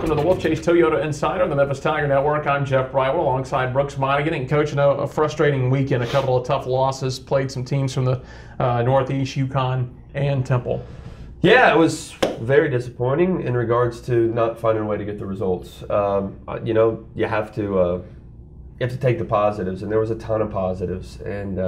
welcome to the Wolfchase Toyota Insider on the Memphis Tiger Network. I'm Jeff Brightwell alongside Brooks Monigan. And Coach, a frustrating weekend, a couple of tough losses, played some teams from the Northeast, UConn, and Temple. Yeah, it was very disappointing in regards to not finding a way to get the results. You have to take the positives, and there was a ton of positives. And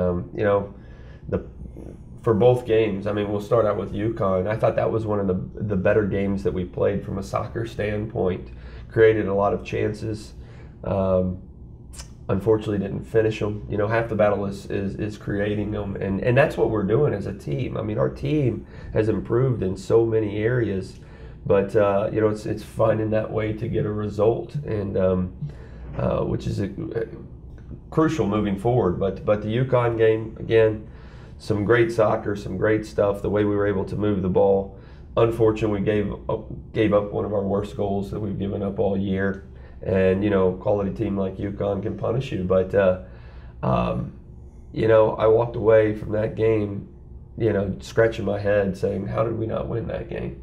for both games, I mean, we'll start out with UConn. I thought that was one of the better games that we played from a soccer standpoint. Created a lot of chances. Unfortunately, didn't finish them. You know, half the battle is creating them, and that's what we're doing as a team. I mean, our team has improved in so many areas, but it's finding that way to get a result, and which is crucial moving forward. But the UConn game, again, some great soccer, some great stuff, the way we were able to move the ball. Unfortunately, we gave up one of our worst goals that we've given up all year. And, quality team like UConn can punish you. But, I walked away from that game, scratching my head saying, how did we not win that game?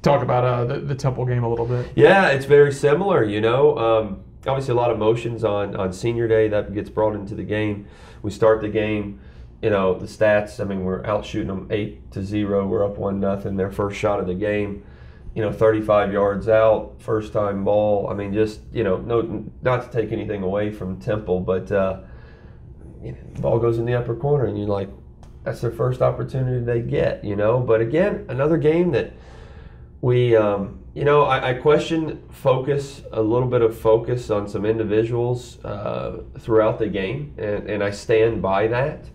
Talk about the Temple game a little bit. Yeah, it's very similar, obviously a lot of emotions on senior day that gets brought into the game. We start the game. The stats, I mean, we're out shooting them 8-0. We're up 1-0. Their first shot of the game, 35 yards out, first time ball. I mean, just, not to take anything away from Temple, but the ball goes in the upper corner, and you're like, that's their first opportunity they get, But again, another game that we, I question focus, a little bit of focus on some individuals throughout the game, and I stand by that.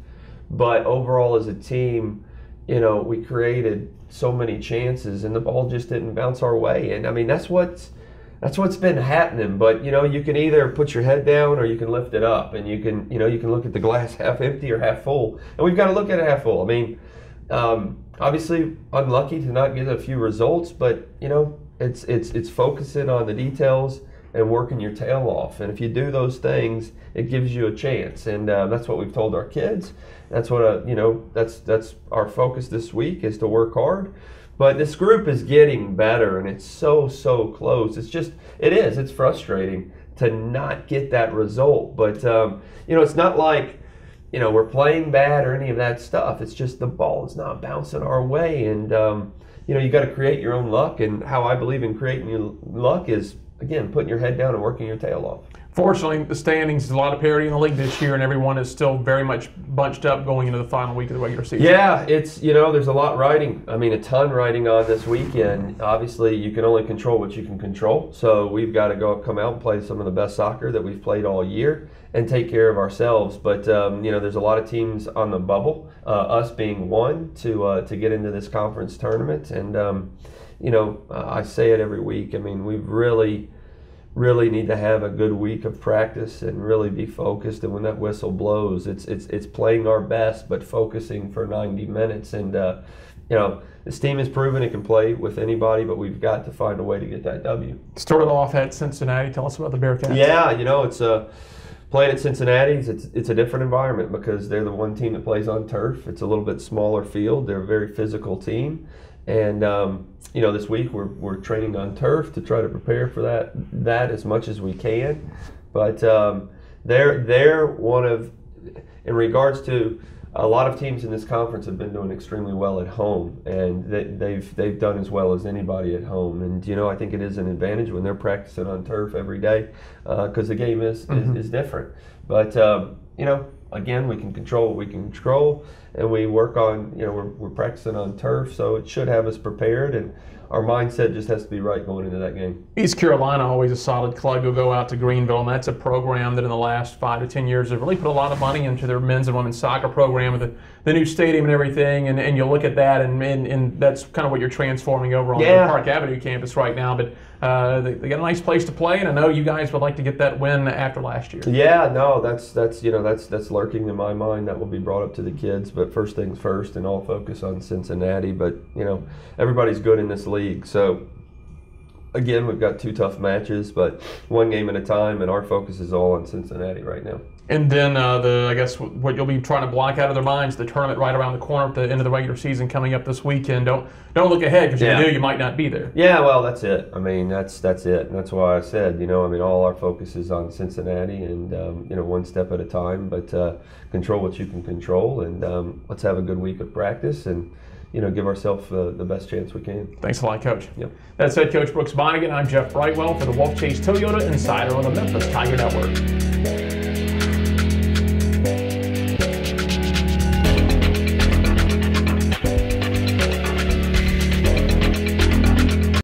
But overall, as a team, we created so many chances, and the ball just didn't bounce our way. And I mean, that's what's been happening. But you can either put your head down or you can lift it up, and you can look at the glass half empty or half full. And we've got to look at it half full. I mean, obviously unlucky to not get a few results, but it's focusing on the details and working your tail off. And if you do those things, it gives you a chance. And that's what we've told our kids. That's what that's our focus this week, is to work hard. But this group is getting better, and it's so close. It's frustrating to not get that result. But it's not like we're playing bad or any of that stuff. It's just the ball is not bouncing our way, and you got to create your own luck. And how I believe in creating your luck is, again, putting your head down and working your tail off. Fortunately, the standings, there's a lot of parity in the league this year, and everyone is still very much bunched up going into the final week of the regular season. Yeah, it's, there's a lot riding. I mean, a ton riding on this weekend. Obviously, you can only control what you can control. So we've got to come out and play some of the best soccer that we've played all year and take care of ourselves. But, there's a lot of teams on the bubble, us being one, to get into this conference tournament. And, I say it every week. I mean, we've really need to have a good week of practice and really be focused. And when that whistle blows, it's playing our best, but focusing for 90 minutes. And this team has proven it can play with anybody, but we've got to find a way to get that W. Started off at Cincinnati. Tell us about the Bearcats. Yeah, it's playing at Cincinnati. It's a different environment because they're the one team that plays on turf. It's a little bit smaller field. They're a very physical team. And this week we're training on turf to try to prepare for that as much as we can. But they're one of, in regards to, a lot of teams in this conference have been doing extremely well at home, and they've done as well as anybody at home. And I think it is an advantage when they're practicing on turf every day, because the game is different. But again, we can control what we can control, and we work on, we're practicing on turf, so it should have us prepared, and our mindset just has to be right going into that game. East Carolina, always a solid club. You'll go out to Greenville, and that's a program that in the last 5 to 10 years have really put a lot of money into their men's and women's soccer program with the new stadium and everything, and you look at that, and that's kind of what you're transforming over on the Park Avenue campus right now. But they got a nice place to play, and I know you guys would like to get that win after last year. Yeah, no, that's lurking in my mind. That will be brought up to the kids, but first things first, and all focus on Cincinnati. But everybody's good in this league, so again, we've got 2 tough matches, but one game at a time, and our focus is all on Cincinnati right now. And then I guess what you'll be trying to block out of their minds, the tournament right around the corner at the end of the regular season coming up this weekend. Don't look ahead, because if you do, you might not be there. Yeah, well, that's it. I mean, that's it, and that's why I said, all our focus is on Cincinnati, and one step at a time. But control what you can control, and let's have a good week of practice, and give ourselves the best chance we can. Thanks a lot, Coach. Yep. That's head coach Brooks Bonigan. I'm Jeff Brightwell for the Wolfchase Toyota Insider on the Memphis Tiger Network.